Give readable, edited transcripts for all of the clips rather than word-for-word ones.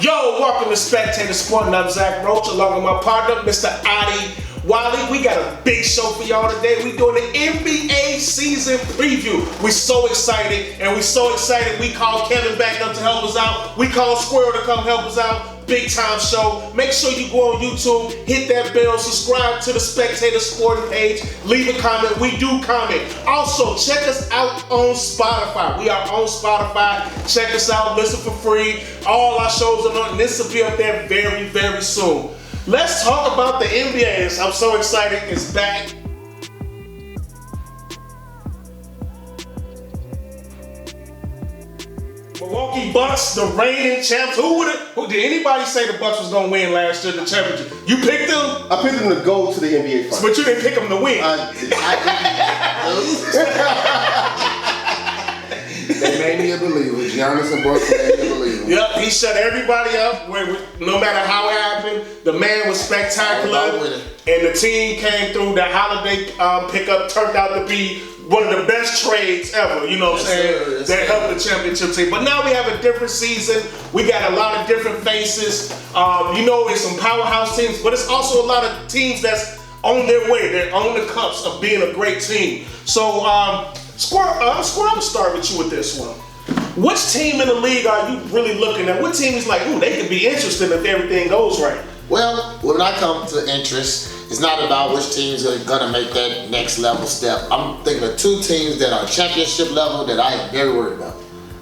Yo, welcome to Spectator Sport, and I'm Zach Roach, along with my partner, Mr. Adi Wally. We got a big show for y'all today. We're doing the NBA season preview. We're so excited, and we're so excited we called Kevin back up to help us out. We called Squirrel to come help us out. Big time show. Make sure you go on YouTube, hit that bell, subscribe to the Spectator Sport page, leave a comment. We do comment. Also, check us out on Spotify. We are on Spotify. Check us out, listen for free. All our shows are on, and this will be up there very, very soon. Let's talk about the NBA. I'm so excited. It's back. Milwaukee Bucks, the reigning champs. Who did anybody say the Bucks was gonna win last year, the championship? You picked them? I picked them to go to the NBA Finals. But you didn't pick them to win. They made me a believer. Giannis and Brooks made me a believer. Yep, he shut everybody up. No matter how it happened, the man was spectacular, and the team came through. The holiday pickup turned out to be one of the best trades ever, you know what I'm saying, that helped the championship team. But now we have a different season. We got a lot of different faces. It's some powerhouse teams, but it's also a lot of teams that's on their way. They're on the cusp of being a great team. So, Squirrel, I'm going to start with you with this one. Which team in the league are you really looking at? What team is like, ooh, they could be interested if everything goes right? Well, when I come to interest, it's not about which teams are going to make that next level step. I'm thinking of two teams that are championship level that I am very worried about.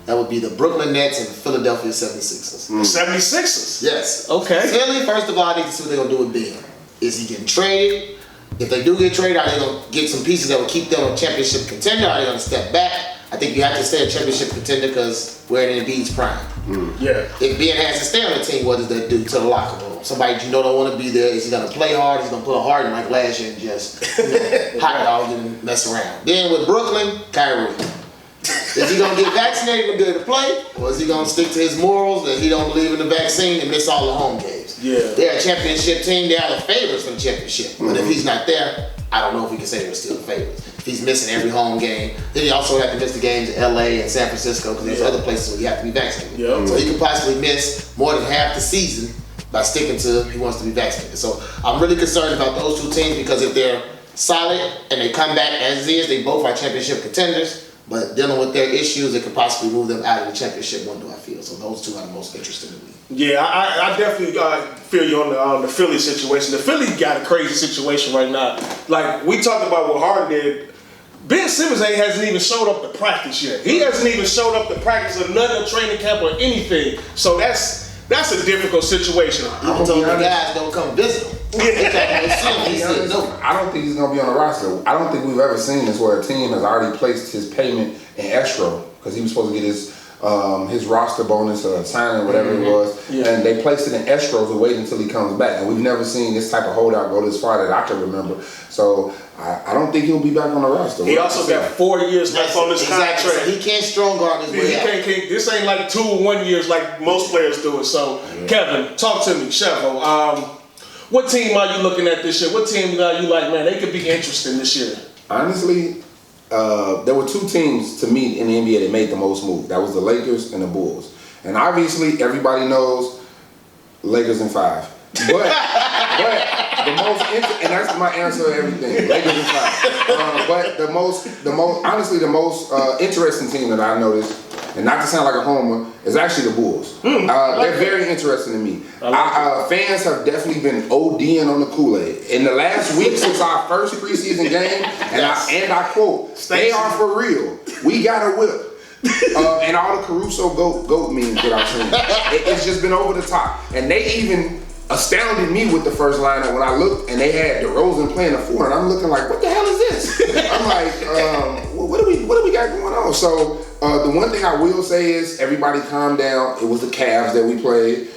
That would be the Brooklyn Nets and the Philadelphia 76ers. The 76ers? Yes. Okay. Philly, first of all, I need to see what they're going to do with Ben. Is he getting traded? If they do get traded, are they going to get some pieces that will keep them a championship contender? Are they going to step back? I think you have to stay a championship contender because we're in Embiid's prime. Yeah. If Ben has to stay on the team, what does that do to the locker room? Somebody you know don't want to be there. Is he going to play hard? Is he going to put a heart in like last year and just hot dog and mess around? Then with Brooklyn, Kyrie. Is he going to get vaccinated and be able to play? Or is he going to stick to his morals that he don't believe in the vaccine and miss all the home games? Yeah. They're a championship team. They are the favorites for the championship. But if he's not there, I don't know if we can say they're still the favorites. If he's missing every home game, then he also have to miss the games in LA and San Francisco because there's other places where you have to be vaccinated. Yeah. So he could possibly miss more than half the season by sticking to he wants to be vaccinated. So I'm really concerned about those two teams because if they're solid and they come back as is, they both are championship contenders. But dealing with their issues, it could possibly move them out of the championship window, I feel. So those two are the most interesting to me. Yeah, I definitely feel you on the Philly situation. The Philly got a crazy situation right now. Like, we talked about what Harden did. Ben Simmons hasn't even showed up to practice yet. He hasn't even showed up to practice or nothing, training camp or anything. So that's a difficult situation. Even told the guys don't come visit him. I don't think he's going to be on the roster. I don't think we've ever seen this where a team has already placed his payment in escrow because he was supposed to get his roster bonus or signing or whatever it was, and they placed it in escrow to wait until he comes back. And we've never seen this type of holdout go this far that I can remember. So I don't think he'll be back on the roster. He also got 4 years left on his contract. So he can't strong guard his way out. This ain't like 2 or 1 years like most players do it. So, Kevin, talk to me, Chevo. What team are you looking at this year? What team are you like, man, they could be interesting this year? Honestly, there were 2 teams to me in the NBA that made the most moves. That was the Lakers and the Bulls. And obviously, everybody knows Lakers in 5. But the most and that's my answer to everything. Lakers in 5. But the most interesting team that I noticed, and not to sound like a homer, is actually the Bulls. They're very interesting to me. Fans have definitely been ODing on the Kool-Aid. In the last week since our first preseason game, and I quote, they are for real. We got a whip. And all the Caruso goat memes that I've seen. It's just been over the top. And they even astounded me with the first lineup when I looked and they had DeRozan playing the 4, and I'm looking like, what the hell is this? I'm like, what do we got going on? So the one thing I will say is everybody calm down. It was the Cavs that we played,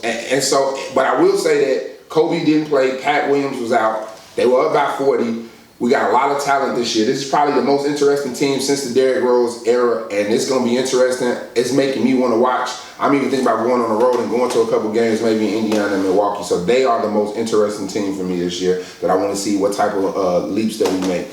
and so. But I will say that Kobe didn't play. Pat Williams was out. They were up by 40. We got a lot of talent this year. This is probably the most interesting team since the Derrick Rose era, and it's going to be interesting. It's making me want to watch. I'm even thinking about going on the road and going to a couple games, maybe in Indiana and Milwaukee. So they are the most interesting team for me this year that I want to see what type of leaps that we make.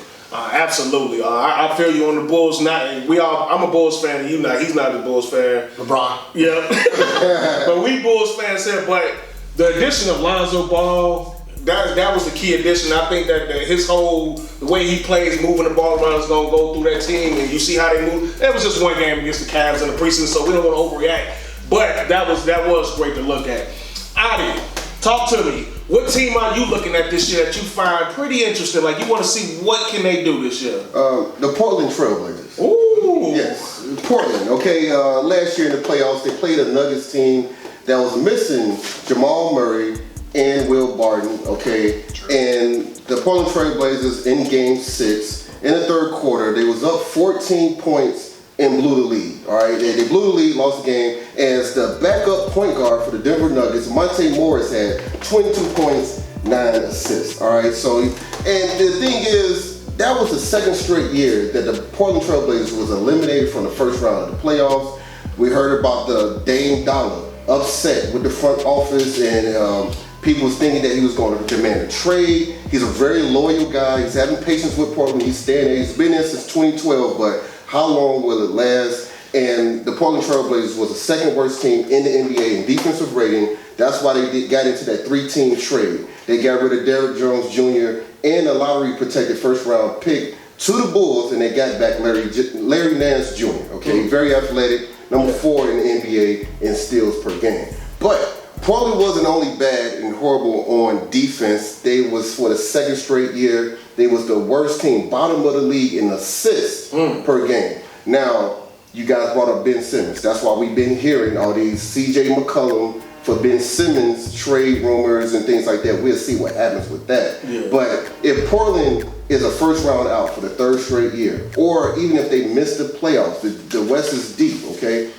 Absolutely. I feel you on the Bulls. I'm a Bulls fan, and you not. He's not a Bulls fan. LeBron. Yeah. But we Bulls fans here. But the addition of Lonzo Ball, that was the key addition. I think that the way he plays, moving the ball around, is gonna go through that team. And you see how they move. That was just one game against the Cavs in the preseason, so we don't want to overreact. But that was great to look at. Adi, talk to me. What team are you looking at this year that you find pretty interesting? Like you want to see what can they do this year? The Portland Trailblazers. Ooh. Yes, Portland. Okay, last year in the playoffs, they played a Nuggets team that was missing Jamal Murray and Will Barton. Okay, and the Portland Trailblazers in Game 6 in the third quarter, they was up 14 points and blew the lead. All right, they blew the lead, lost the game. As the backup point guard for the Denver Nuggets, Monte Morris had 22 points, 9 assists. All right, so and the thing is, that was the second straight year that the Portland Trailblazers was eliminated from the first round of the playoffs. We heard about the Dame Dollar upset with the front office and people was thinking that he was going to demand a trade. He's a very loyal guy. He's having patience with Portland. He's staying there. He's been there since 2012, but how long will it last? And the Portland Trailblazers was the second worst team in the NBA in defensive rating. That's why they got into that 3-team trade. They got rid of Derrick Jones Jr. and a lottery-protected first-round pick to the Bulls, and they got back Larry Nance Jr. Okay, very athletic, number 4 in the NBA in steals per game. But Portland wasn't only bad and horrible on defense. They was, for the second straight year, they was the worst team, bottom of the league in assists per game. Now, you guys brought up Ben Simmons. That's why we've been hearing all these C.J. McCollum for Ben Simmons trade rumors and things like that. We'll see what happens with that. Yeah. But if Portland is a first round out for the third straight year, or even if they miss the playoffs, the West is deep, okay,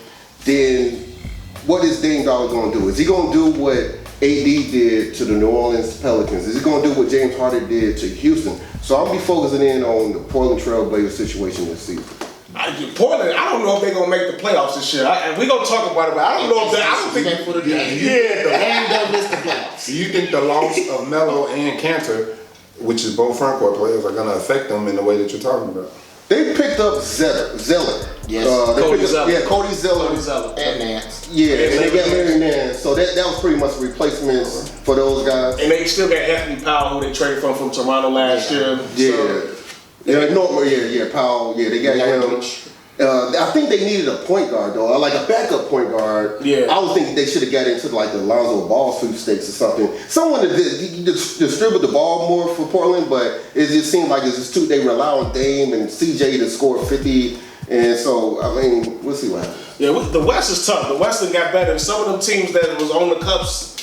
then what is Dame Dollar going to do? Is he going to do what AD did to the New Orleans Pelicans? Is he going to do what James Harden did to Houston? So I'll be focusing in on the Portland Trailblazers situation this season. Portland, I don't know if they're going to make the playoffs this year. And we're going to talk about it, but I don't know if they, I don't think. For the and don't miss the playoffs. Do you think the loss of Melo and Cantor, which is both front court players, are going to affect them in the way that you're talking about? They picked up Zeller. Yes. Cody Zeller. Yeah, Cody Zeller. And Nance. Yeah, and they got Larry Nance. So that was pretty much replacements for those guys. And they still got Anthony Powell, who they traded from Toronto last year. Yeah. So, Powell. Yeah, they got him. I think they needed a point guard though, like a backup point guard. Yeah. I was thinking they should have got into like the Lonzo Ball sweepstakes or something. Someone to distribute the ball more for Portland, but it just seemed like it's just they rely on Dame and CJ to score 50, and so I mean we'll see what happens. Yeah, the West is tough. The West got better. Some of them teams that was on the cups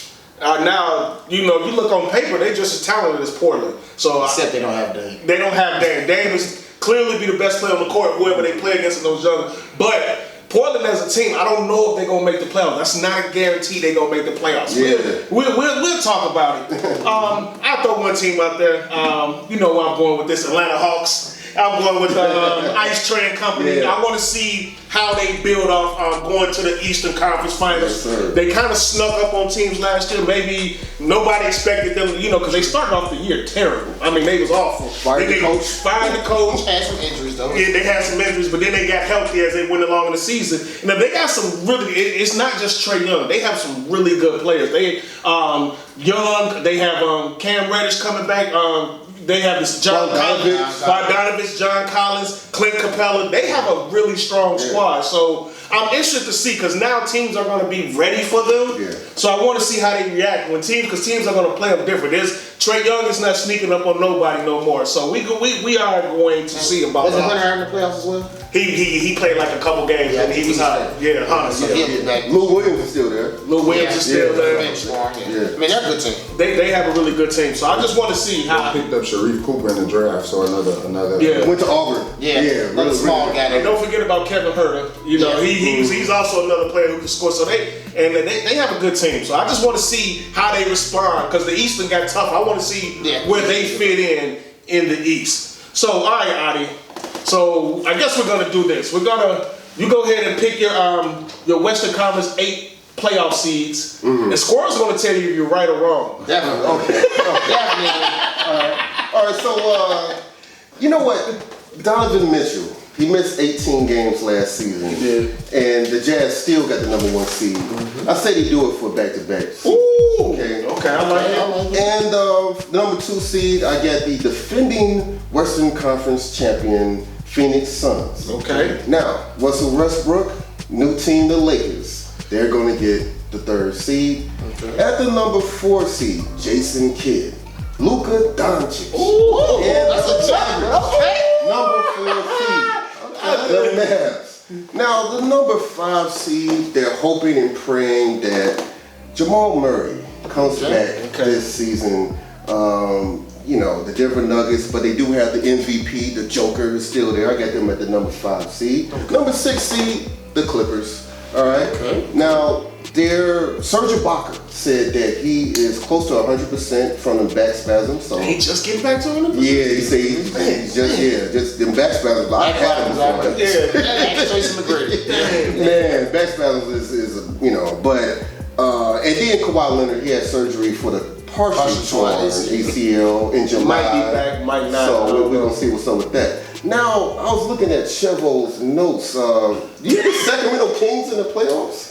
are now, you look on paper, they just as talented as Portland. So except they don't have Dame. They don't have Dame. Dame is clearly be the best player on the court, whoever they play against in those young. But Portland as a team, I don't know if they're gonna make the playoffs. That's not a guarantee they're gonna make the playoffs. Yeah. We'll talk about it. I'll throw one team out there. You know where I'm going with this, Atlanta Hawks. I'm going with the Ice Train Company. Yeah. I want to see how they build off going to the Eastern Conference Finals. Yes, they kind of snuck up on teams last year. Maybe nobody expected them, because they started off the year terrible. I mean, they was awful. Fired the coach. Had some injuries though. Yeah, they had some injuries, but then they got healthy as they went along in the season. Now they got some really. It's not just Trae Young. They have some really good players. They Young. They have Cam Reddish coming back. They have this John Bogdanovich, John Collins, Clint Capella. They have a really strong squad. So I'm interested to see because now teams are going to be ready for them. Yeah. So I want to see how they react because teams are going to play them different. Trae Young is not sneaking up on nobody no more. So we are going to see about that. Was Hunter in the playoffs as well? He played like a couple games and he was hot. Yeah, Hunter. Lou Williams is still there. Lou Williams is still there. I mean, they're a good team. They have a really good team. So I just want to see how. They picked up Sharif Cooper in the draft, so another. Yeah. Went to Auburn. Another small guy. And don't forget about Kevin Herter. He's also another player who can score. So they have a good team. So I just want to see how they respond because the Eastern got tough. I want to see where they fit in the East. So all right, Adi. So I guess we're gonna do this. You go ahead and pick your Western Conference 8 playoff seeds. Mm-hmm. And Squirrel's gonna tell you if you're right or wrong. Definitely. Okay. Definitely. All right. So You know what? Donovan Mitchell, he missed 18 games last season. He did. And the Jazz still got the #1 seed. I say they do it for back-to-back. Ooh. Okay. Okay, I like it. And the #2 seed, I got the defending Western Conference champion Phoenix Suns. Okay. Now, Russell Westbrook, new team, the Lakers. They're going to get the 3rd seed. Okay. At the #4 seed, Jason Kidd, Luka Doncic. Ooh, and that's a jump. Okay. #4 seed, the Mavs. Now, the #5 seed, they're hoping and praying that Jamal Murray comes back this season. You know, the Denver Nuggets, but they do have the MVP, the Joker is still there. I got them at the #5 seed. #6 seed, the Clippers. All right. Okay. Now, Serge Ibaka said that he is close to 100% from the back spasms. So He just getting back to him? yeah, he said he's just them back spasms. I had him before. Yeah. Tracy McGrady. Man, back spasms is you know, but and then Kawhi Leonard, he had surgery for the partially torn ACL in July. Might be back, might not. So we're gonna see what's up with that. Now, I was looking at Chevo's notes. You had the Sacramento Kings in the playoffs?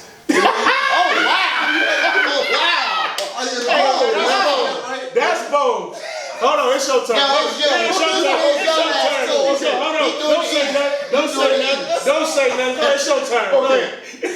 That's bold. Hold on, it's your turn. It's your turn. Hold on. Don't say nothing. Don't say nothing. It's your turn. Okay.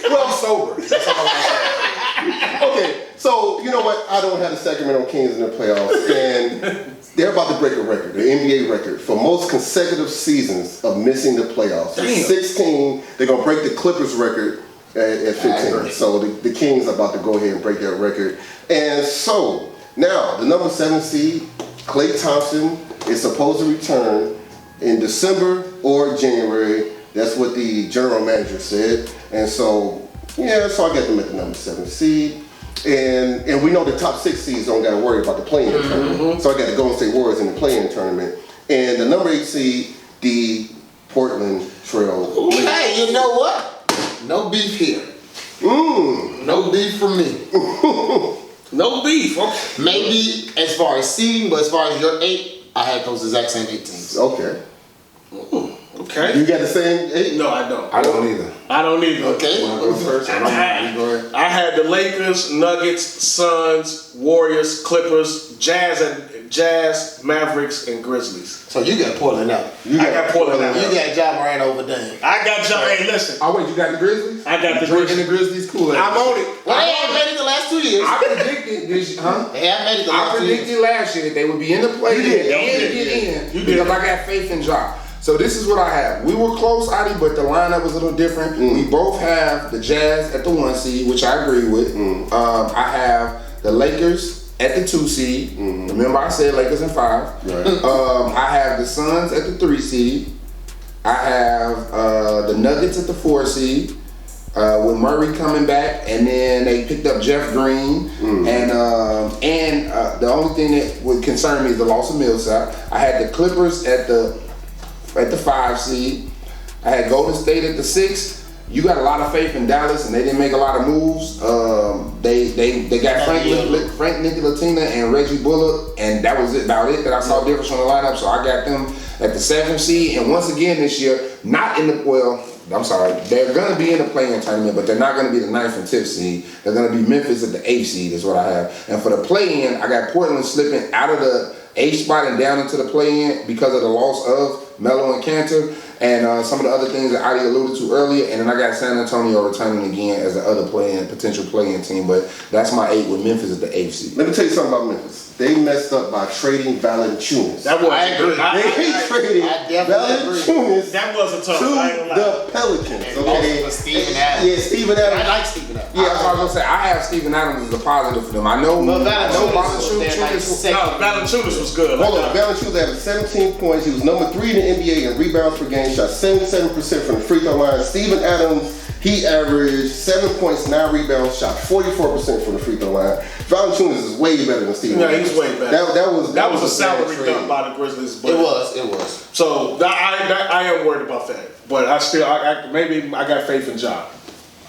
Well, I'm sober. That's all I'm saying. Okay, so you know what? I don't have the Sacramento Kings in the playoffs, and they're about to break a record, the NBA record, for most consecutive seasons of missing the playoffs. Damn. 16, they're going to break the Clippers record at 15. So the Kings are about to go ahead and break that record. And so, now, the #7 seed, Klay Thompson, is supposed to return in December or January. That's what the general manager said. And so, yeah, so I got them at the #7 seed. And we know the top 6 seeds don't got to worry about the play-in tournament. So I got the Golden State Warriors in the play-in tournament. And the #8 seed, the Portland Trail. Hey, you know what? No beef here. No beef from me. No beef. Okay. Maybe as far as seeding, but as far as your 8, I had those exact same 8 teams. Okay. Okay. You got the same 8? No, I don't. I don't either. I don't either. Okay. You wanna go first? I don't mind. You go ahead. I had the Lakers, Nuggets, Suns, Warriors, Clippers, Jazz, Mavericks, and Grizzlies. So you got Portland out. I got Portland out. You got John Moran over Dame. I got John. Hey, listen. Oh wait, you got the Grizzlies? I got the Drinking the Grizzlies Kool-Aid. I'm on it. Well, they haven't made it the last 2 years. I predicted this, huh? They haven't made it the I last 2 years. predicted last year that they would be in the play You did. and You did. get in You because did. I got faith in Ja. So this is what I have. We were close, Adi, but the lineup was a little different. We both have the Jazz at the 1 seed, which I agree with. I have the Lakers at the 2 seed. Remember I said Lakers in 5. Right. I have the Suns at the 3 seed. I have the Nuggets at the 4 seed. With Murray coming back, and then they picked up Jeff Green, and the only thing that would concern me is the loss of Millsap. I had the Clippers at the 5 seed. I had Golden State at the 6. You got a lot of faith in Dallas, and they didn't make a lot of moves. They got Frank Ntilikina and Reggie Bullock, and that was about it that I saw difference from the lineup. So I got them at the 7th seed, and once again this year, not in the I'm sorry, they're going to be in the play-in tournament, but they're not going to be the 9th and 10th seed. They're going to be Memphis at the 8th seed is what I have. And for the play-in, I got Portland slipping out of the 8th spot and down into the play-in because of the loss of Melo and Cantor and some of the other things that Adi alluded to earlier. And then I got San Antonio returning again as the other potential play-in team. But that's my 8 with Memphis at the 8th seed. Let me tell you something about Memphis. They messed up by trading Valanciunas. That was I agree. They traded I definitely Valanciunas That was a tough. to I ain't gonna lie. the Pelicans. And Okay. also Steven Adams. Yeah, Steven Adams. I like Steven Adams. Yeah, that's what I was going to say. I have Steven Adams as a positive for them. I know Valanciunas. No, Valanciunas was good. Hold on, Valanciunas averaged 17 points. He was number 3 in the NBA in rebounds per game. Shot 77% from the free throw line. Steven Adams, he averaged 7 points, 9 rebounds, shot 44% from the free throw line. Valanciunas is way better than Steven Yeah, Adams. he's way better. That was a salary bad dump trade. by the Grizzlies. But It was. So I am worried about that. But maybe I got faith in Ja.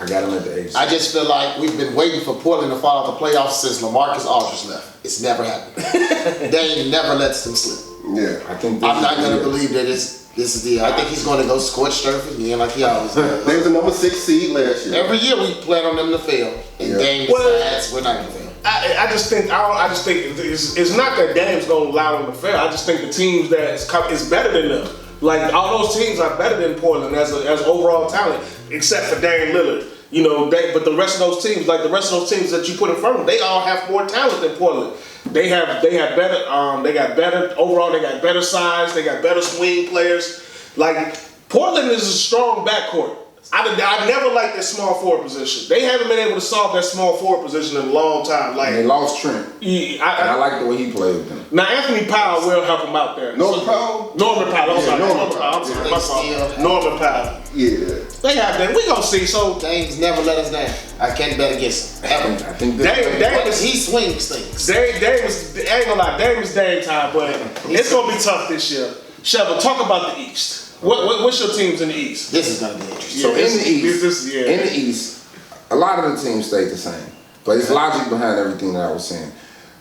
I got him at the 8th seed. I just feel like we've been waiting for Portland to fall out the playoffs since LaMarcus Aldridge left. It's never happened. Dame never lets them slip. Yeah. I think I'm not gonna believe that this is the. I think he's gonna go scorched earth again, like he always does. They was the number 6 seed last year. Every year we plan on them to fail, and Dame decides we're not gonna fail. I just think it's not that Dame's gonna allow them to fail. I just think the teams that is better than them. Like all those teams are better than Portland as overall talent, except for Dame Lillard. You know, but the rest of those teams, like the rest of those teams that you put in front of them, they all have more talent than Portland. They have better. They got better overall. They got better size. They got better swing players. Like Portland is a strong backcourt. I never liked their small forward position. They haven't been able to solve that small forward position in a long time. Like they lost Trent. I like the way he played with them. Now Anthony Powell will help him out there. Norman Powell. I'm sorry. Norman Powell. I'm sorry. My fault. Norman Powell. Yeah. They have that. We gonna see. So Dame's never let us down. I can't bet against him ever. I think He swings things. Dame is Dame time, but it's gonna be tough this year. Sheva, talk about the East. What's your teams in the East? This is gonna be interesting. So in the East, a lot of the teams stayed the same, but it's logic behind everything that I was saying.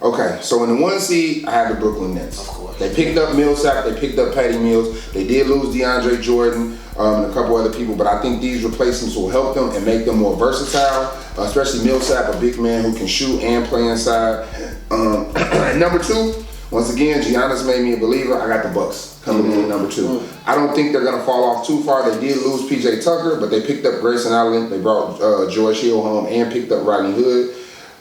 Okay, so in the 1 seed, I had the Brooklyn Nets. Of course. They picked up Millsap. They picked up Patty Mills. They did lose DeAndre Jordan and a couple other people, but I think these replacements will help them and make them more versatile, especially Millsap, a big man who can shoot and play inside. Number two, once again, Giannis made me a believer. I got the Bucks coming in at number two. I don't think they're going to fall off too far. They did lose P.J. Tucker, but they picked up Grayson Allen. They brought George Hill home and picked up Rodney Hood.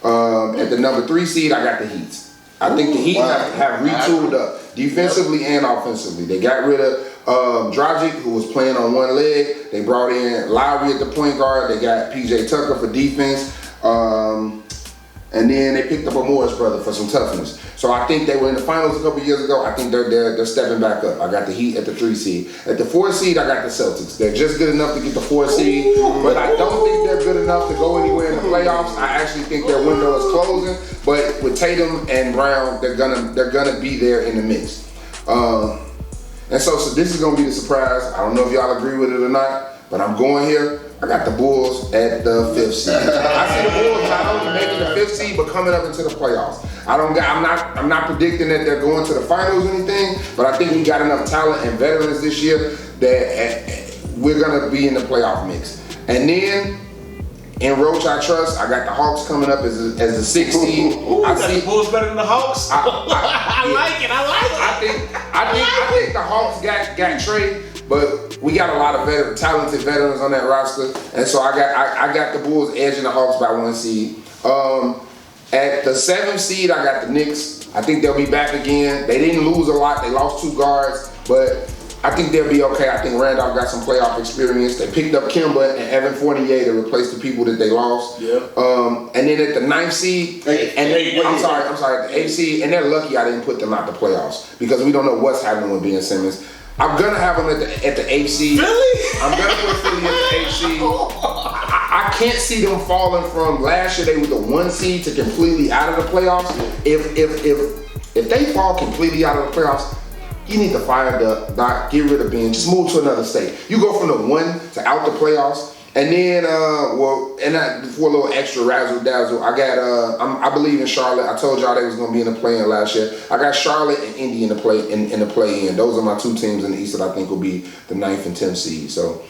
At the number 3 seed, I got the Heat. I think the Heat have retooled up defensively and offensively. They got rid of Dragic, who was playing on one leg. They brought in Lowry at the point guard. They got P.J. Tucker for defense. And then they picked up a Morris brother for some toughness. So I think they were in the finals a couple years ago. I think they're stepping back up. I got the Heat at the 3 seed. At the 4 seed, I got the Celtics. They're just good enough to get the 4 seed, but I don't think they're good enough to go anywhere in the playoffs. I actually think their window is closing. But with Tatum and Brown, they're gonna be there in the mix. And so this is gonna be the surprise. I don't know if y'all agree with it or not, but I'm going here. I got the Bulls at the 5th seed. I see the Bulls not only making the 5th seed, but coming up into the playoffs. I'm not predicting that they're going to the finals or anything, but I think we got enough talent and veterans this year that we're gonna be in the playoff mix. And then in Roach I Trust, I got the Hawks coming up as a 6th seed. I see the Bulls better than the Hawks. I like it. I think the Hawks got Trey. But we got a lot of talented veterans on that roster, and so I got the Bulls edging the Hawks by 1 seed. At the 7th seed, I got the Knicks. I think they'll be back again. They didn't lose a lot. They lost 2 guards, but I think they'll be okay. I think Randolph got some playoff experience. They picked up Kemba and Evan Fournier to replace the people that they lost. Yeah. And then at the 9th seed, I'm sorry, the 8th seed, and they're lucky I didn't put them out the playoffs because we don't know what's happening with Ben Simmons. I'm gonna have them at the 8th seed. Really? I'm gonna put Philly at the 8th seed. I can't see them falling from last year. They were the 1 seed to completely out of the playoffs. If they fall completely out of the playoffs, you need to fire Doc, get rid of Ben, just move to another state. You go from the 1 to out the playoffs, and then for a little extra razzle dazzle, I got I believe in Charlotte. I told y'all they was gonna be in the play-in last year. I got Charlotte and Indy in the play-in. Those are my 2 teams in the East that I think will be the 9th and 10th seed. So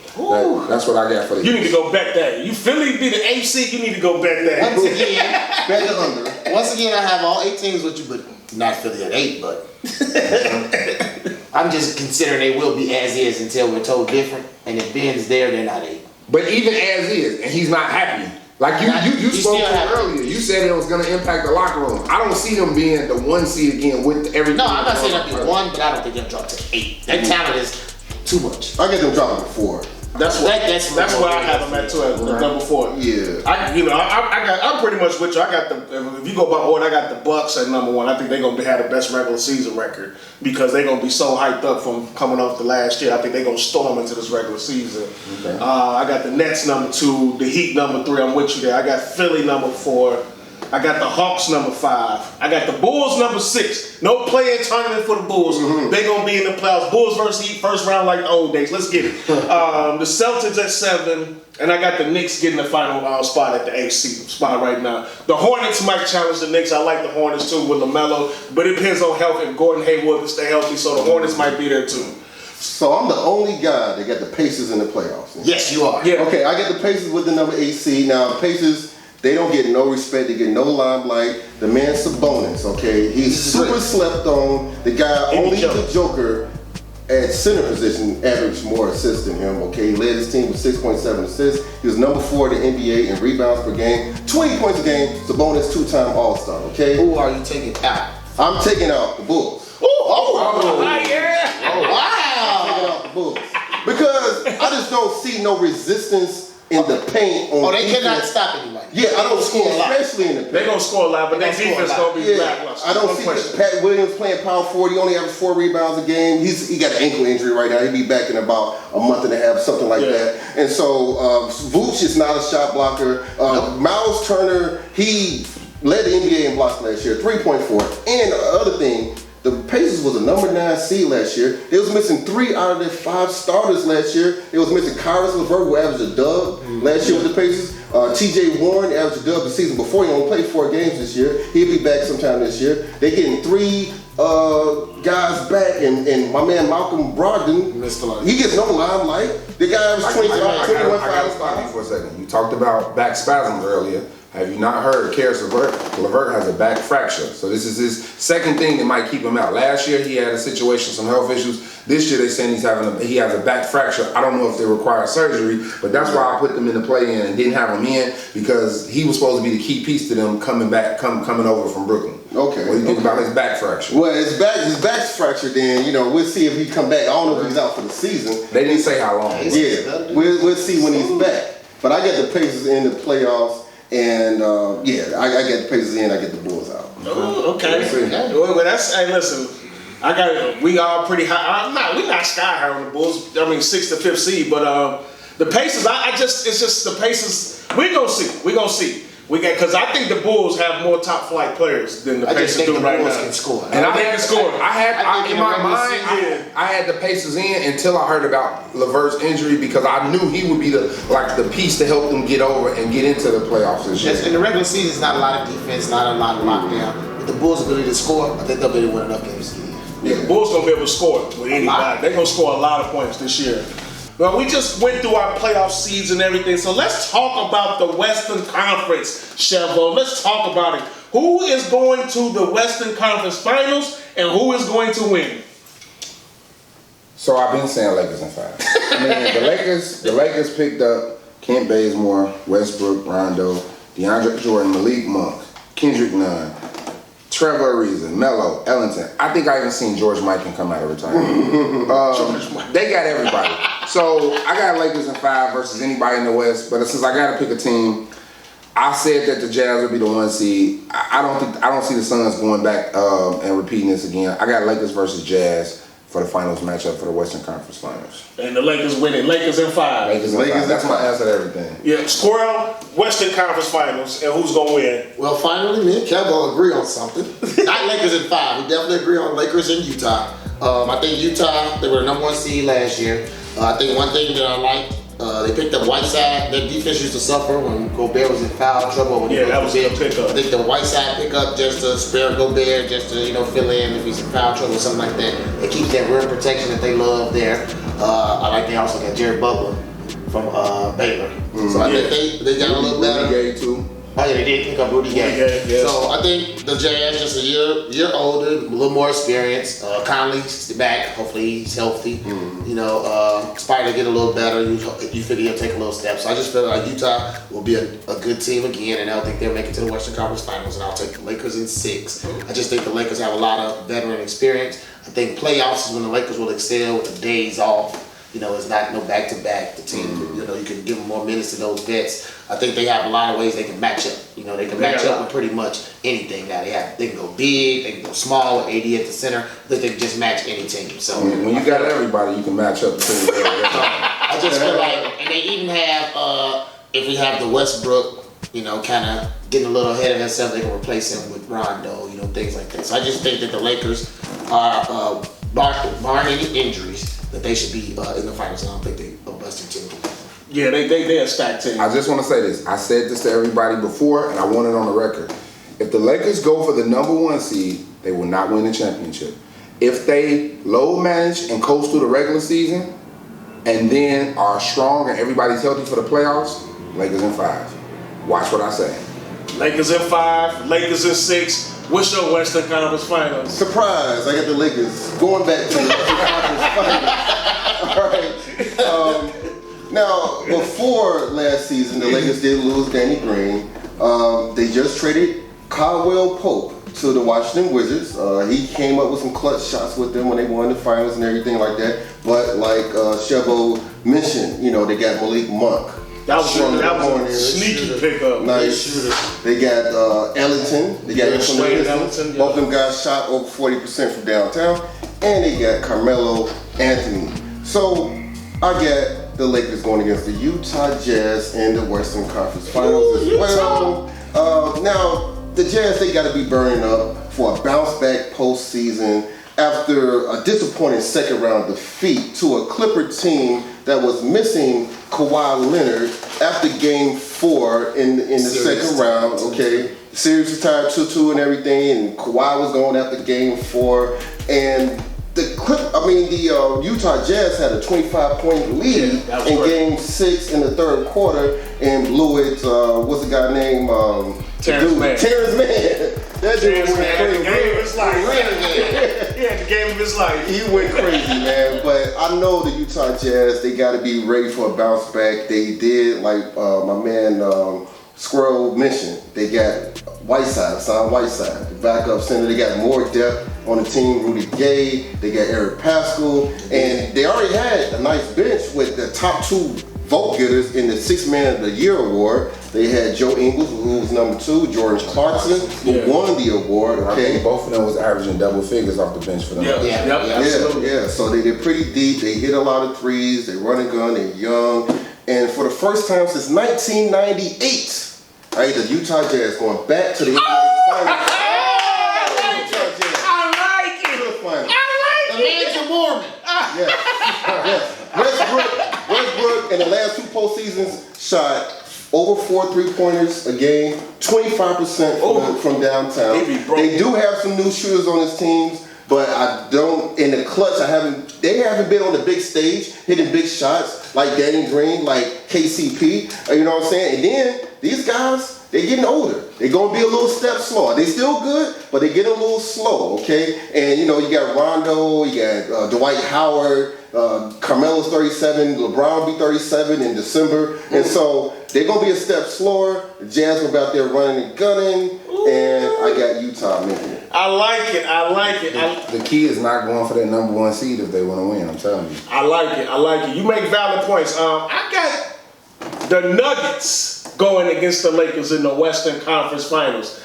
that's what I got for the You need to go back that. You Philly be the 8th seed. You need to go back that. Once again, I have all 8 teams with you, but not Philly at 8. But I'm just considering they will be as is until we're told different. And if Ben's there, they're not 8. But even as is, and he's not happy. Like you spoke to him earlier. You said it was going to impact the locker room. I don't see them being the 1 seed again with everything. No, I'm not saying they'll be 1, but I don't think they'll drop to 8. That talent is too much. I get them dropping to 4. That's where I have them at too, at number 4. Yeah. I'm pretty much with you. I got if you go by order, I got the Bucks at number 1. I think they're gonna have the best regular season record because they're gonna be so hyped up from coming off the last year. I think they're gonna storm into this regular season. Okay. I got the Nets number 2, the Heat number 3. I'm with you there. I got Philly number 4. I got the Hawks number 5. I got the Bulls number 6. No play-in tournament for the Bulls. They gonna be in the playoffs. Bulls versus Heat first round like the old days. Let's get it. The Celtics at 7, and I got the Knicks getting the final spot at the 8th spot right now. The Hornets might challenge the Knicks. I like the Hornets too with LaMelo, but it depends on health if Gordon Hayward can stay healthy. So the Hornets might be there too. So I'm the only guy that got the Pacers in the playoffs. Yes, you are. Yeah. Okay, I got the Pacers with the number 8 seed. Now, the Pacers, they don't get no respect. They get no limelight. The man Sabonis, okay, he's super slept on. The guy, only the Joker at center position averaged more assists than him, okay? He led his team with 6.7 assists. He was number 4 in the NBA in rebounds per game. 20 points a game. Sabonis, 2-time All-Star, okay? Who are you taking out? I'm taking out the Bulls. Yeah. I'm taking out the Bulls. Because I just don't see no resistance in the paint on they defense. cannot stop anybody. Yeah, I don't see, score a lot. especially in the paint. They gonna score a lot, but their They gonna defense score a lot. gonna be Yeah, lackluster. I don't No see question. Pat Williams playing power forward. He only averaged 4 rebounds a game. He got an ankle injury right now. He'll be back in about a month and a half, something like that. And so Vooch is not a shot blocker. Miles Turner, he led the NBA in blocks last year, 3.4. And the other thing, the Pacers was a number 9 seed last year. They was missing 3 out of their 5 starters last year. They was missing Kyris LeVert, who averaged a dub last year with the Pacers. T.J. Warren averaged a dub the season before. He only played 4 games this year. He'll be back sometime this year. They getting 3 guys back, and my man Malcolm Brogdon, he gets no limelight. The guy averaged 25, 21 I gotta stop you for a second. You talked about back spasms earlier. Have you not heard Karis LeVert has a back fracture? So this is his second thing that might keep him out. Last year he had a situation, some health issues. This year they saying he has a back fracture. I don't know if they require surgery, but that's why I put them in the play-in and didn't have him in, because he was supposed to be the key piece to them coming over from Brooklyn. Okay. What do you think about his back fracture? Well, his back's fractured. Then we'll see if he come back. I don't know if he's out for the season. They didn't say how long. Yeah, we'll see when he's back. But I got the Pacers in the playoffs, and I got the Pacers in. I get the Bulls out. Oh, okay. Well, that's, hey, listen. We are pretty high. We're not sky high on the Bulls. I mean, 6th to 5th seed, but the Pacers. It's just the Pacers. We're gonna see. Because I think the Bulls have more top flight players than the Pacers do right now. Can score. And I think they can score. In my mind, I had the Pacers in until I heard about LeVert's injury, because I knew he would be the piece to help them get over and get into the playoffs this year. In the regular season, it's not a lot of defense, not a lot of lockdown. With the Bulls' ability to score, I think they'll be able to win enough games to get. Yeah, the Bulls gonna be able to score with anybody. They're gonna score a lot of points this year. Well, we just went through our playoff seeds and everything, so let's talk about the Western Conference, Chevro. Let's talk about it. Who is going to the Western Conference Finals, and who is going to win? So I've been saying Lakers in 5. I mean, the Lakers picked up Kent Bazemore, Westbrook, Rondo, DeAndre Jordan, Malik Monk, Kendrick Nunn, Trevor Ariza, Melo, Ellington. I think I even seen George Mikan come out of retirement. They got everybody. So I got Lakers in 5 versus anybody in the West. But since I got to pick a team, I said that the Jazz would be the 1 seed. I don't see the Suns going back and repeating this again. I got Lakers versus Jazz for the finals matchup for the Western Conference Finals. And the Lakers winning. Lakers in 5. Lakers in 5. That's my answer to everything. Yeah, Squirrel, Western Conference Finals, and who's gonna win? Well, finally, me and Kev will agree on something. Not Lakers in 5. We definitely agree on Lakers in Utah. I think Utah, they were the number 1 seed last year. I think one thing that I like, they picked up Whiteside. Their defense used to suffer when Gobert was in foul trouble. That was a pickup. I think the Whiteside pickup just to spare Gobert, just to fill in if he's in foul trouble or something like that. It keeps that rim protection that they love there. I like they also got Jared Butler from Baylor. So I think they got a little better. Rudy Gay too. Oh yeah, they did pick up Rudy Gay. Yes. So I think the Jazz just a year older, a little more experience. Conley's back. Hopefully he's healthy. Spider get a little better. You figure he'll take a little step. So I just feel like Utah will be a good team again, and I don't think they'll make it to the Western Conference Finals. And I'll take the Lakers in 6. I just think the Lakers have a lot of veteran experience. I think playoffs is when the Lakers will excel with the days off. It's not no back-to-back. The team, you can give them more minutes to those vets. I think they have a lot of ways they can match up. They can match up with pretty much anything now. They can go big, they can go small with AD at the center. They can just match any team. So when you got everybody, you can match up pretty well. I just feel like, and they even have, if we have the Westbrook, kind of getting a little ahead of themselves. They can replace him with Rondo, things like that. So I just think that the Lakers are, barring any injuries, that they should be in the finals. And I don't think they're a busting team. Yeah, they're a stacked team. I just want to say this. I said this to everybody before, and I want it on the record. If the Lakers go for the number 1 seed, they will not win the championship. If they load manage and coast through the regular season, and then are strong and everybody's healthy for the playoffs, Lakers in 5. Watch what I say. Lakers in 5, Lakers in 6. What's your Western Conference Finals? Surprise! I got the Lakers going back to the Western Conference Finals. All right. Now, before last season, the Lakers did lose Danny Green. They just traded Caldwell Pope to the Washington Wizards. He came up with some clutch shots with them when they won the finals and everything like that. But like Chevo mentioned, they got Malik Monk. That was a sneaky pickup. Nice. They got Ellington. They got Ellington. Both of them guys shot over 40% from downtown. And they got Carmelo Anthony. So I got the Lakers going against the Utah Jazz in the Western Conference Finals as well. Now, the Jazz, they got to be burning up for a bounce back postseason after a disappointing second round defeat to a Clipper team that was missing Kawhi Leonard after Game 4 in the second round. Okay, the series was tied 2-2 and everything, and Kawhi was going after Game 4, and the Utah Jazz had a 25-point lead in Game 6 in the third quarter and blew it. What's the guy named? Terrence Mann. That dude went crazy. The game of his life. He had the game of his life. He went crazy, man. But I know the Utah Jazz, they got to be ready for a bounce back. They did, like my man Squirrel mentioned, they got Hassan Whiteside, the backup center. They got more depth on the team. Rudy Gay, they got Eric Pascal, and they already had a nice bench with the top 2 vote getters in the 6th Man of the Year award. They had Joe Ingles, who was number 2, Jordan Clarkson, who won the award. Okay, I think both of them was averaging double figures off the bench for them. Yeah. So they did pretty deep. They hit a lot of threes. They run and gun. They're young, and for the first time since 1998. Right, the Utah Jazz going back to the NBA Finals. I like it. The man's a Mormon. Yes. Westbrook in the last 2 postseasons shot over 4 3-pointers a game, 25% from downtown. They do have some new shooters on his teams, but I don't, in the clutch, they haven't been on the big stage, hitting big shots like Danny Green, like KCP, you know what I'm saying? And then these guys, they're getting older. They're going to be a little step slower. They're still good, but they're getting a little slow, okay? And, you got Rondo, you got Dwight Howard, Carmelo's 37, LeBron will be 37 in December. And so they're going to be a step slower. The Jazz will be out there running and gunning, and I got Utah making it. I like it. The key is not going for that number 1 seed if they want to win, I'm telling you. I like it. You make valid points. I got the Nuggets going against the Lakers in the Western Conference Finals.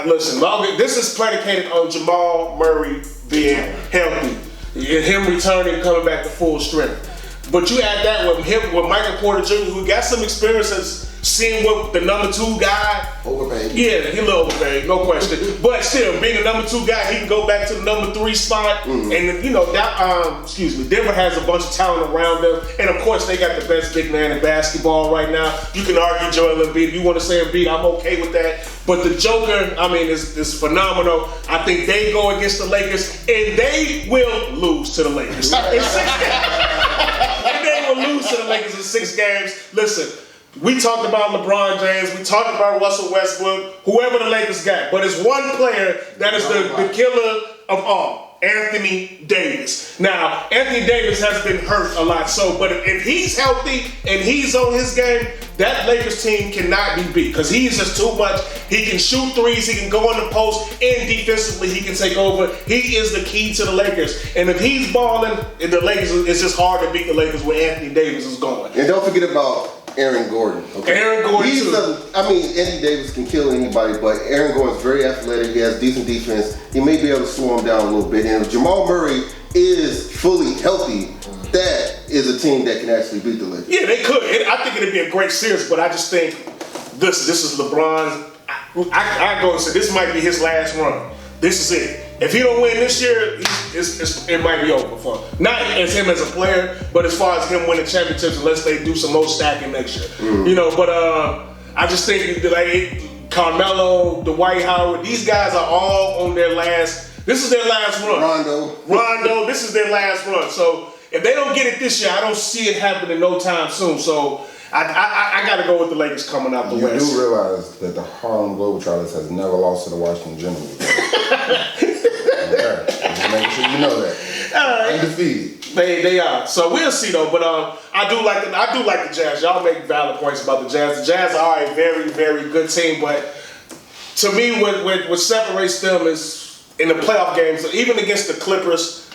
Listen, this is predicated on Jamal Murray being healthy, him returning, coming back to full strength. But you add that with Michael Porter Jr., who got some experiences seeing what the number 2 guy. Overpaid. Yeah, he a little overpaid, no question. But still, being a number 2 guy, he can go back to the number 3 spot. And Denver has a bunch of talent around them, and of course they got the best big man in basketball right now. You can argue Joel Embiid. If you want to say Embiid, I'm okay with that. But the Joker, is phenomenal. I think they go against the Lakers, and they will lose to the Lakers. And they will lose to the Lakers in 6 games. Listen. We talked about LeBron James, we talked about Russell Westbrook, whoever the Lakers got, but it's one player that is the killer of all, Anthony Davis. Now, Anthony Davis has been hurt a lot, but if he's healthy and he's on his game, that Lakers team cannot be beat because he's just too much. He can shoot threes, he can go on the post, and defensively he can take over. He is the key to the Lakers. And if he's balling, the Lakers, it's just hard to beat the Lakers where Anthony Davis is going. And don't forget about Aaron Gordon. Okay? Aaron Gordon too. Anthony Davis can kill anybody, but Aaron Gordon's very athletic. He has decent defense. He may be able to slow him down a little bit. And if Jamal Murray is fully healthy, that is a team that can actually beat the Lakers. Yeah, they could. I think it'd be a great series, but I just think this is LeBron. I go and say this might be his last run. This is it. If he don't win this year, it might be over for him. Not as him as a player, but as far as him winning championships, unless they do some more stacking next year. You know, but I just think that, like Carmelo, Dwight Howard, these guys are all on their last. This is their last run. Rondo, this is their last run. So if they don't get it this year, I don't see it happening no time soon. So I got to go with the Lakers coming out the West. You do realize that the Harlem Globetrotters has never lost to the Washington Generals. Okay. Just making sure you know that. All right. Undefeated. They are. So we'll see though. But I do like the Jazz. Y'all make valid points about the Jazz. The Jazz are a very, very good team. But to me, what separates them is in the playoff games, even against the Clippers,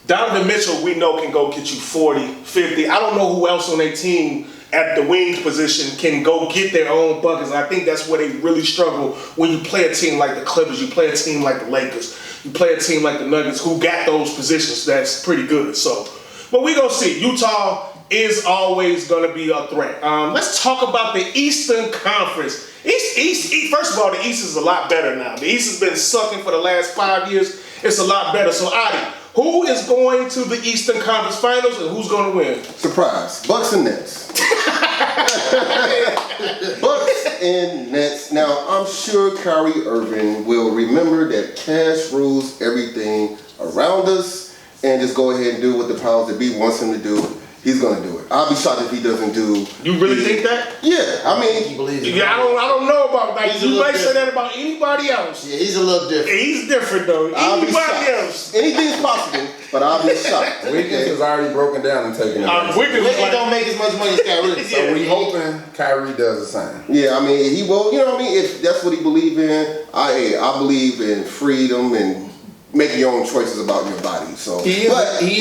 Donovan Mitchell, we know, can go get you 40, 50. I don't know who else on their team at the wing position can go get their own buckets. And I think that's where they really struggle when you play a team like the Clippers, you play a team like the Lakers, you play a team like the Nuggets who got those positions. That's pretty good. So, but we gonna see. Utah is always gonna be a threat. Let's talk about the Eastern Conference. East, first of all, the East is a lot better now. The East has been sucking for the last 5 years. It's a lot better. So, Adi, who is going to the Eastern Conference Finals and who's going to win? Surprise. Bucks and Nets. Bucks and Nets. Now, I'm sure Kyrie Irving will remember that cash rules everything around us and just go ahead and do what the powers that be wants him to do. He's gonna do it. I'll be shocked if he doesn't do. You really think that? Yeah, I mean, He believes it. Yeah, I don't know about that. You might say that about anybody else. Yeah, he's a little different. He's different though. I'll be Anybody shocked. else. Anything's possible, but I'll be shocked. Wiggins has already broken down and taken it. Wiggins Wiggins don't make as much money as Kyrie. So we hoping Kyrie does the same. Yeah, I mean, he will. You know what I mean? If that's what he believes in, I believe in freedom and making your own choices about your body. So He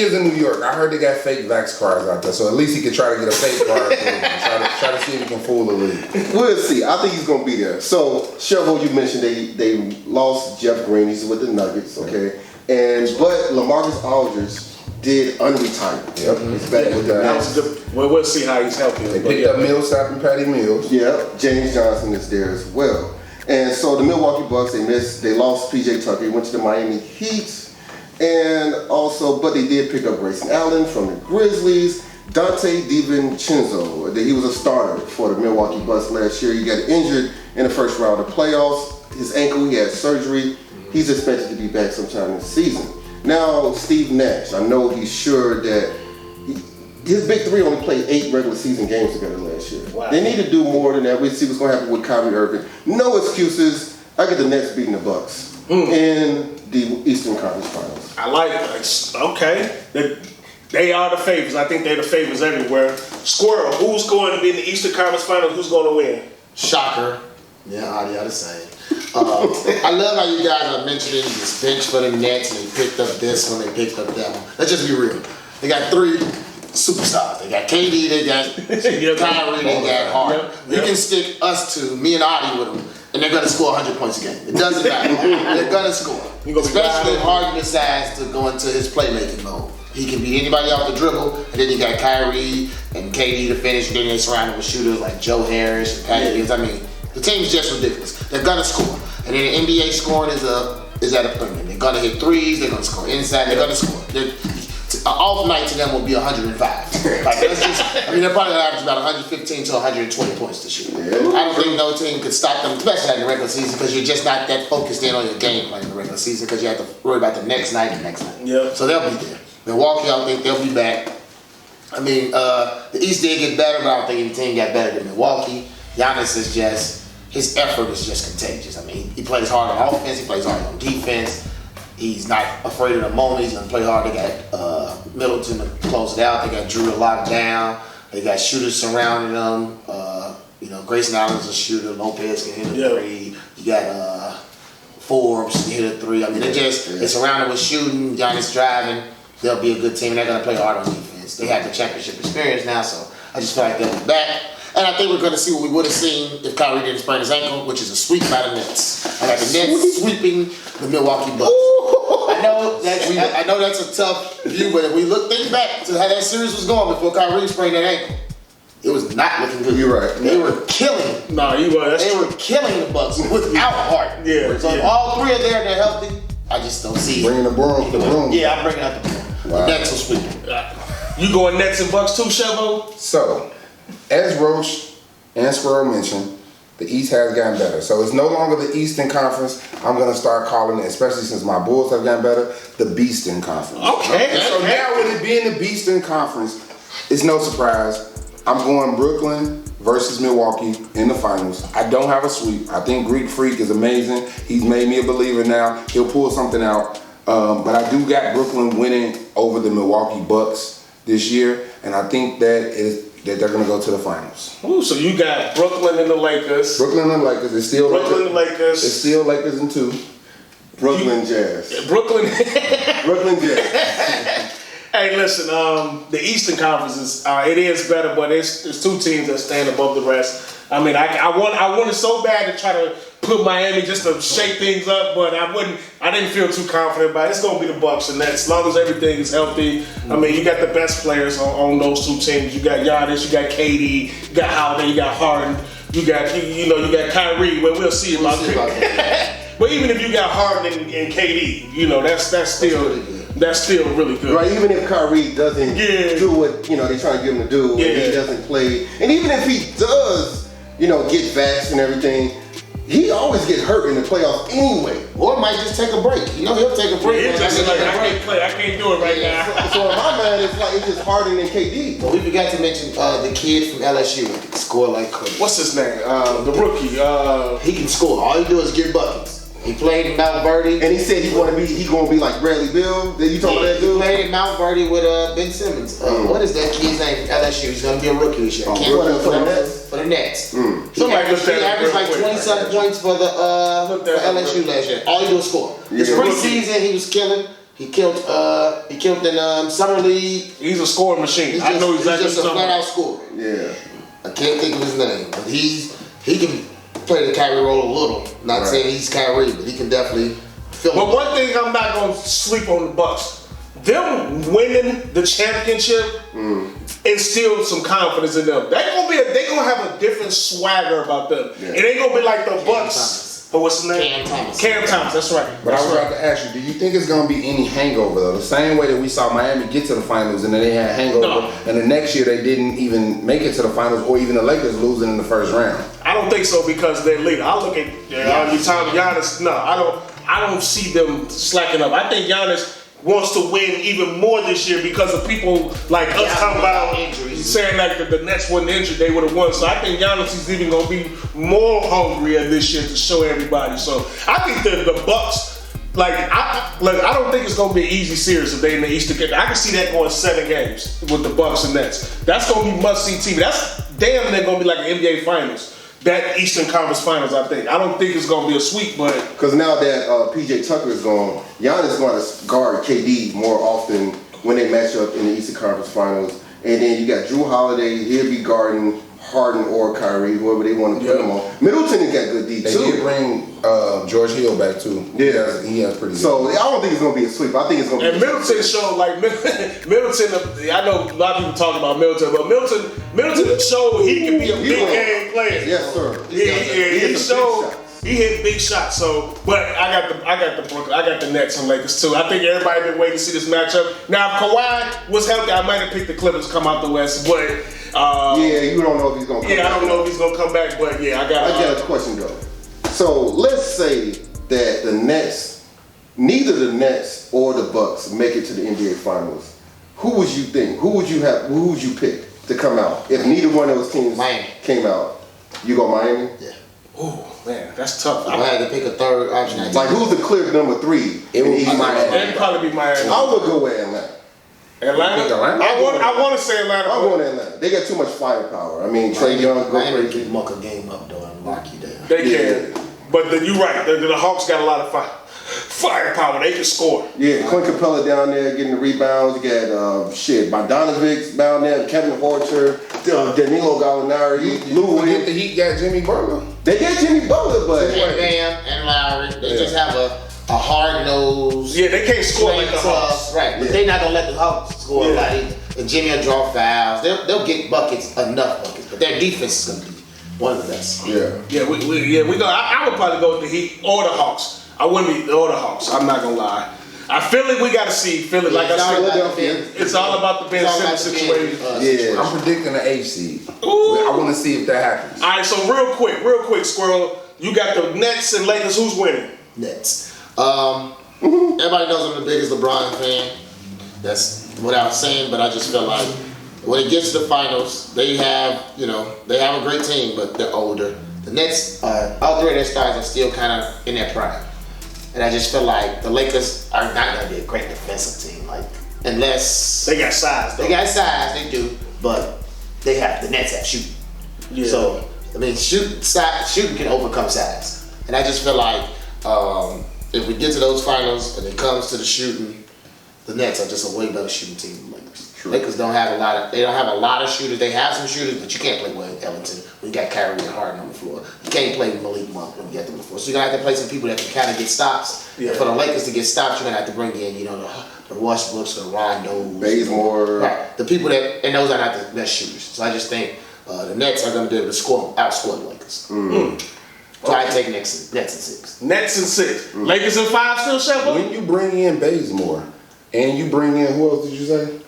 is in New York. I heard they got fake vax cards out there, so at least he could try to get a fake card and try to see if he can fool the league. we'll see. I think he's gonna be there. So Cheryl, you mentioned they lost Jeff Green. He's with the Nuggets, okay? But LaMarcus Aldridge did unretire. Yep. He's back with the That was good. Well, we'll see how he's healthy. They picked up Millsap and Patty Mills. Yeah, James Johnson is there as well. And so the Milwaukee Bucks, they lost PJ Tucker. He went to the Miami Heat. And also, but they did pick up Grayson Allen from the Grizzlies. Dante DiVincenzo, he was a starter for the Milwaukee Bucks last year. He got injured in the first round of playoffs. His ankle, he had surgery. He's expected to be back sometime this season. Now, Steve Nash, I know he's sure that his big three only played 8 regular season games together last year. Wow. They need to do more than that. We'll see what's going to happen with Kyrie Irving. No excuses. I get the Nets beating the Bucks in the Eastern Conference Finals. I like it. Okay. They are the favorites. I think they're the favorites everywhere. Squirrel, who's going to be in the Eastern Conference Finals? Who's going to win? Shocker. Yeah, Adi are the same. I love how you guys are mentioning this bench for the Nets and they picked up this one, they picked up that one. Let's just be real. They got 3 superstars. They got KD, they got Kyrie, they got Harden. You can stick us two, me and Adi with them, and they're going to score 100 points a game. It doesn't matter. They're going to score. Especially if Harden decides to go into his playmaking mode. He can beat anybody off the dribble, and then you got Kyrie and KD to finish, and then they surround him with shooters like Joe Harris and Patty Mills. I mean, the team's just ridiculous. They're gonna score, and then the NBA scoring is at a premium. They're gonna hit threes. They're gonna score inside. They're gonna score. An off night to them will be 105. Like that's just, I mean, they're probably gonna average about 115 to 120 points this year. I don't think no team could stop them, especially in the regular season, because you're just not that focused in on your game plan in the regular season, because you have to worry about the next night and next night. Yeah. So they'll be there. Milwaukee, I don't think they'll be back. I mean, the East did get better, but I don't think any team got better than Milwaukee. Giannis is just, his effort is just contagious. I mean, he plays hard on offense, he plays hard on defense. He's not afraid of the moment, he's gonna play hard. They got Middleton to close it out. They got Drew to lock down. They got shooters surrounding them. Grayson Allen's a shooter. Lopez can hit a 3. You got Forbes can hit a 3. I mean, they're surrounded with shooting. Giannis driving. They'll be a good team. They're going to play hard on defense. They have the championship experience now, so I just feel like they'll be back. And I think we're going to see what we would have seen if Kyrie didn't sprain his ankle, which is a sweep by the Nets. I got the Nets sweeping the Milwaukee Bucks. I know that's a tough view, but if we think back to how that series was going before Kyrie sprained that ankle, it was not looking good. You're right. They were killing. No, you were. That's They true. were killing the Bucks without Harden. Yeah, So if yeah. all three are there and they're healthy, I just don't see it. Bringing the broom. Yeah, I'm bringing out the broom. Wow. The Nets will sweep. You going Nets and Bucks too, Chevo? So, as Roach and Squirrel mentioned, the East has gotten better. So it's no longer the Eastern Conference. I'm going to start calling it, especially since my Bulls have gotten better, the Beastin Conference. Okay. And so now with it being the Beastin Conference, it's no surprise. I'm going Brooklyn versus Milwaukee in the finals. I don't have a sweep. I think Greek Freak is amazing. He's made me a believer now. He'll pull something out. But I do got Brooklyn winning over the Milwaukee Bucks this year. And I think that they're going to go to the finals. Ooh, so you got Brooklyn and the Lakers. Brooklyn and Lakers. It's still Brooklyn and Lakers. It's still Lakers in 2. Brooklyn Jazz. Brooklyn. Brooklyn Jazz. Hey, listen. The Eastern Conference it is better, but it's two teams that stand above the rest. I mean, I wanted so bad to try to put Miami just to shake things up, but I didn't feel too confident about it. It's gonna be the Bucks and Nets, as long as everything is healthy. I mean, you got the best players on those two teams. You got Giannis, you got KD, you got Holiday, you got Harden, you got you got Kyrie. Well, we'll see about that. But even if you got Harden and KD, that's still really good. Right, even if Kyrie doesn't do what they're trying to get him to do, and he doesn't play, and even if he does, get vaxxed and everything, he always gets hurt in the playoffs anyway. Or might just take a break. He'll take a break. Yeah, just like, I can't play. I can't do it right now. So in my mind, it's just Harden and KD. But we forgot to mention the kid from LSU who can score like crazy. What's his name? The rookie. He can score. All he do is get buckets. He played in Mount Verde. And he said he gonna be like Bradley Bill. Did you talk about that He dude? played in Mount Verde with Ben Simmons. What is that kid's name from LSU? He's gonna be a rookie this year. For the Nets? For the Nets. Somebody He averaged looked at it like real quick. 20-something points for the Looked at it LSU last year. All he do is score. His Yeah. preseason, he was killing. He killed in summer league. He's a scoring machine. I know exactly He's just a what you're flat out talking scorer. Yeah. I can't think of his name, but he can play the Kyrie role a little. Not saying he's Kyrie, but he can definitely fill But it. one thing I'm not gonna sleep on the Bucks. Them winning the championship instilled some confidence in them. They gonna have a different swagger about them. Yeah. It ain't gonna be like the Cam Bucks. Thomas. But what's his name? Cam Thomas. Cam Thomas. That's right. But I was about to ask you, do you think it's going to be any hangover though? The same way that we saw Miami get to the finals and then they had a hangover, No. and the next year they didn't even make it to the finals, or even the Lakers losing in the first round. I don't think so because they're leader. I look at Giannis. No, I don't see them slacking up. I think Giannis wants to win even more this year because of people like us talking about injuries. saying like the Nets wasn't injured, they would have won. So I think Giannis is even gonna be more hungrier this year to show everybody. So I think the Bucks. I don't think it's gonna be an easy series if they in the Eastern. I can see that going 7 games with the Bucks and Nets. That's gonna be must-see TV. That's damn near gonna be like an NBA Finals. That Eastern Conference Finals, I think. I don't think it's gonna be a sweep, but Because now that PJ Tucker is gone, Giannis is going to guard KD more often when they match up in the Eastern Conference Finals. And then you got Drew Holiday. He'll be guarding Harden or Kyrie, whoever they want to put him on. Middleton has got good D They too. did bring George Hill back too. Yeah. He has pretty good. So I don't think it's going to be a sweep. I think it's going to be. and Middleton showed like Middleton. I know a lot of people talk about Middleton, but Middleton showed he can be a big game player. Yes, sir. He hit some showed big shots. he hit big shots. So, but I got the Brooklyn, I got the Nets and Lakers too. I think everybody been waiting to see this matchup. Now, if Kawhi was healthy, I might have picked the Clippers to come out the West, but You don't know if he's going to come I back. don't know if he's gonna come back, but I I got a question though. So let's say that neither the Nets or the Bucks make it to the NBA Finals. Who would you think? Who would you pick to come out? If neither one of those teams Miami. came out, you go Miami? Yeah. Ooh, man, that's tough. I had to pick a third option. Like who's the clear number 3? It would be Eastern Miami. Conference? It'd probably be Miami. I would go with Atlanta. Atlanta. You think Atlanta? I want to say Atlanta. I'm going to Atlanta. They got too much firepower. I mean, Trae Young, go Miami crazy. can muck a game up though and lock you down. They can, but you're right. The Hawks got a lot of firepower. They can score. Yeah, Clint Capella down there getting the rebounds. You got Bogdanovic down there, Kevin Porter, Danilo Gallinari, Lou Forget Williams. the Heat got Jimmy Butler. They got Jimmy Butler, but And Bam and Lowry, they just have a hard nose. Yeah, they can't score like the Hawks. Right, but they're not gonna let the Hawks score. Yeah. Like And Jimmy will draw fouls. They'll get buckets, enough buckets, but their defense is gonna be one of the best. Yeah, we go. I would probably go with the Heat or the Hawks. I wouldn't be the Hawks. I'm not gonna lie. I feel like we got to see Philly. Like I said, it's all about the Ben Simmons situation. I'm predicting an 8 seed. I want to see if that happens. All right, so real quick, Squirrel. You got the Nets and Lakers. Who's winning? Nets. Everybody knows I'm the biggest LeBron fan. That's without saying, but I just feel like when it gets to the finals, they have a great team, but they're older. The Nets, all three of their stars are still kind of in their prime. And I just feel like the Lakers are not going to be a great defensive team, unless they got size. They got size, they do, but the Nets have shooting. Yeah. So I mean, shooting can overcome size, and I just feel like if we get to those finals and it comes to the shooting, the Nets are just a way better shooting team than the Lakers. True. Lakers don't have a lot of shooters. They have some shooters, but you can't play with Ellington when you got Kyrie and Harden on the floor. You can't play with Malik Monk when you get them on the floor. So you're gonna have to play some people that can kind of get stops. Yeah. And for the Lakers to get stops, you're gonna have to bring in, the Westbrooks, the Rondos, Bazemore. Right. The people and those are not the best shooters. So I just think the Nets are gonna be able to outscore the Lakers. So I take Nets in 6. Nets in 6. Lakers in 5 still, Sheffield? When you bring in Bazemore and you bring in, who else did you say?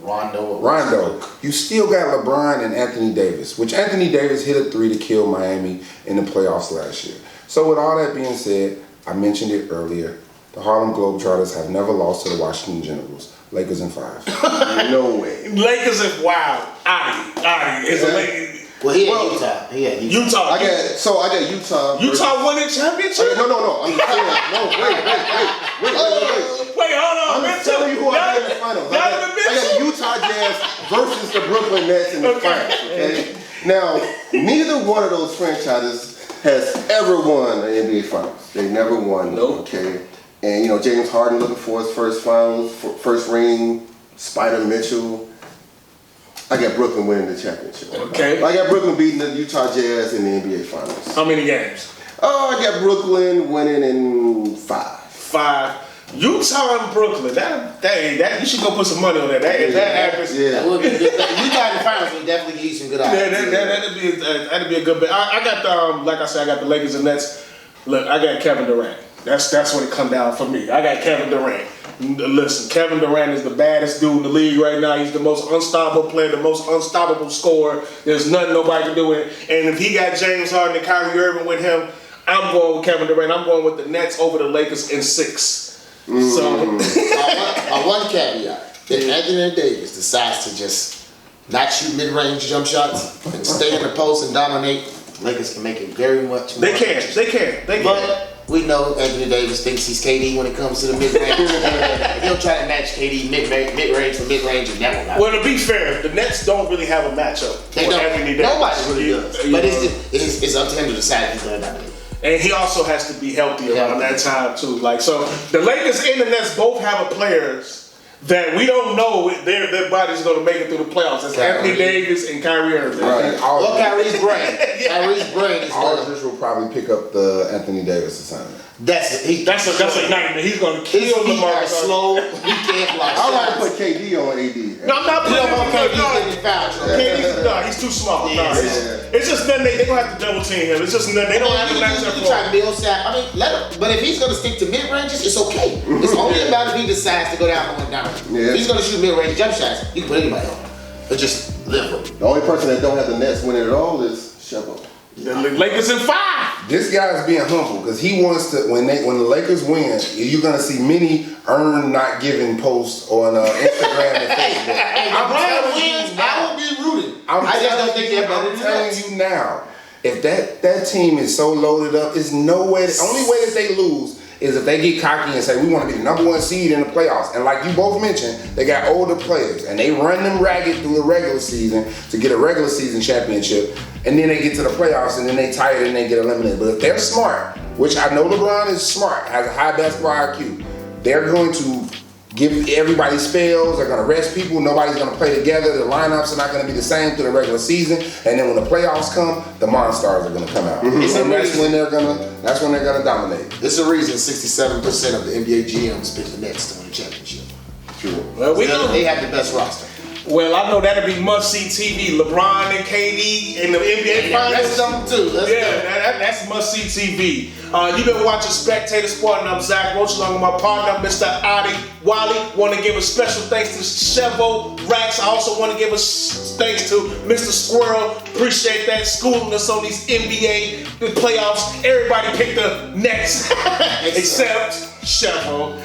Rondo. You still got LeBron and Anthony Davis, which Anthony Davis hit a 3 to kill Miami in the playoffs last year. So with all that being said, I mentioned it earlier, the Harlem Globetrotters have never lost to the Washington Generals. Lakers in 5. No way. Lakers in Adi is a Lakers. Well, he had Utah. Utah. I got Utah. Utah winning championship? No. I'm just saying. No, wait. Wait, hold on. I'm just telling you who I got in the finals. I got Utah Jazz versus the Brooklyn Nets in the finals. Okay. Now, neither one of those franchises has ever won the NBA Finals. They never won. Nope. Okay. And James Harden looking for his first ring. Spider Mitchell. I got Brooklyn winning the championship. Okay. I got Brooklyn beating the Utah Jazz in the NBA Finals. How many games? Oh, I got Brooklyn winning in 5. 5. Utah and Brooklyn. That you should go put some money on that. That happens. Yeah. That would be good. Utah in the finals would definitely give you some good odds. That'd be a good bet. I got the like I said, I got the Lakers and Nets. Look, I got Kevin Durant. That's what it come down for me. I got Kevin Durant. Listen, Kevin Durant is the baddest dude in the league right now. He's the most unstoppable player, the most unstoppable scorer. There's nothing nobody can do with it. And if he got James Harden and Kyrie Irving with him, I'm going with Kevin Durant. I'm going with the Nets over the Lakers in 6. So, one caveat: if Anthony Davis decides to just not shoot mid-range jump shots and stay in the post and dominate, Lakers can make it very much more. They can. But we know Anthony Davis thinks he's KD when it comes to the mid-range. He'll try to match KD mid-range for mid-range and that will not. Well, to be fair, the Nets don't really have a matchup. They don't. Anthony Davis. Nobody really does. But it's up to him to decide if he's going to dominate. And he also has to be healthy around that time too. So the Lakers and the Nets both have players that we don't know their body's going to make it through the playoffs. That's Anthony Davis and Kyrie Irving. Right. Or Kyrie's brain. Kyrie's brain is Aldridge will probably pick up the Anthony Davis assignment. That's a nightmare. He's going to kill Lamar. Slow. He can't block. I'd like to put KD on AD. No, I'm not putting him on KD. No, he's too small. It's just nothing. They're going to have to double team him. It's just nothing. They don't have to match up. You try to build stat. I mean, let him. But if he's going to stick to mid ranges, it's okay. It's only about if he decides to go down and down. Yeah. If he's going to shoot mid range jump shots, you can put anybody on. But just live with it. The only person that don't have the Nets winning at all is Sheffield. The Lakers in 5. This guy's being humble because he wants to. When the Lakers win, you're gonna see many earn not giving posts on Instagram and Facebook. I will be rooting. I just don't think they're better than the telling Nets. you now, if that team is so loaded up, it's no way. The only way that they lose is if they get cocky and say we want to be the number 1 seed in the playoffs. And like you both mentioned, they got older players and they run them ragged through the regular season to get a regular season championship. And then they get to the playoffs and then they tired and they get eliminated. But if they're smart, which I know LeBron is smart, has a high basketball IQ, they're going to give everybody spells, they're going to rest people, nobody's going to play together, the lineups are not going to be the same through the regular season, and then when the playoffs come, the Monstars are going to come out. And that's when they're going to dominate. There's a reason 67% of the NBA GMs pick the Nets to win the championship. True. Well, They have the best roster. Well, I know that'll be must-see TV. LeBron and KD in the NBA Finals. That's something too. That's must-see TV. You've been watching Spectator Sport, and I'm Zach Roach, along with my partner, Mr. Adi Wally. Want to give a special thanks to Chevo Rax. I also want to give a thanks to Mr. Squirrel. Appreciate that, schooling us on these NBA playoffs. Everybody picked the Nets, except Chevo.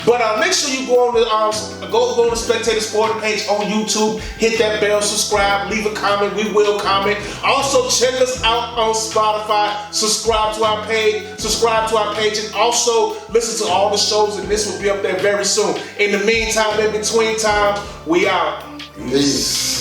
But make sure you go on the go to Spectator Sport page on YouTube. Hit that bell, subscribe, leave a comment. We will comment. Also check us out on Spotify. Subscribe to our page, and also listen to all the shows. And this will be up there very soon. In the meantime, in between time, we out. Peace.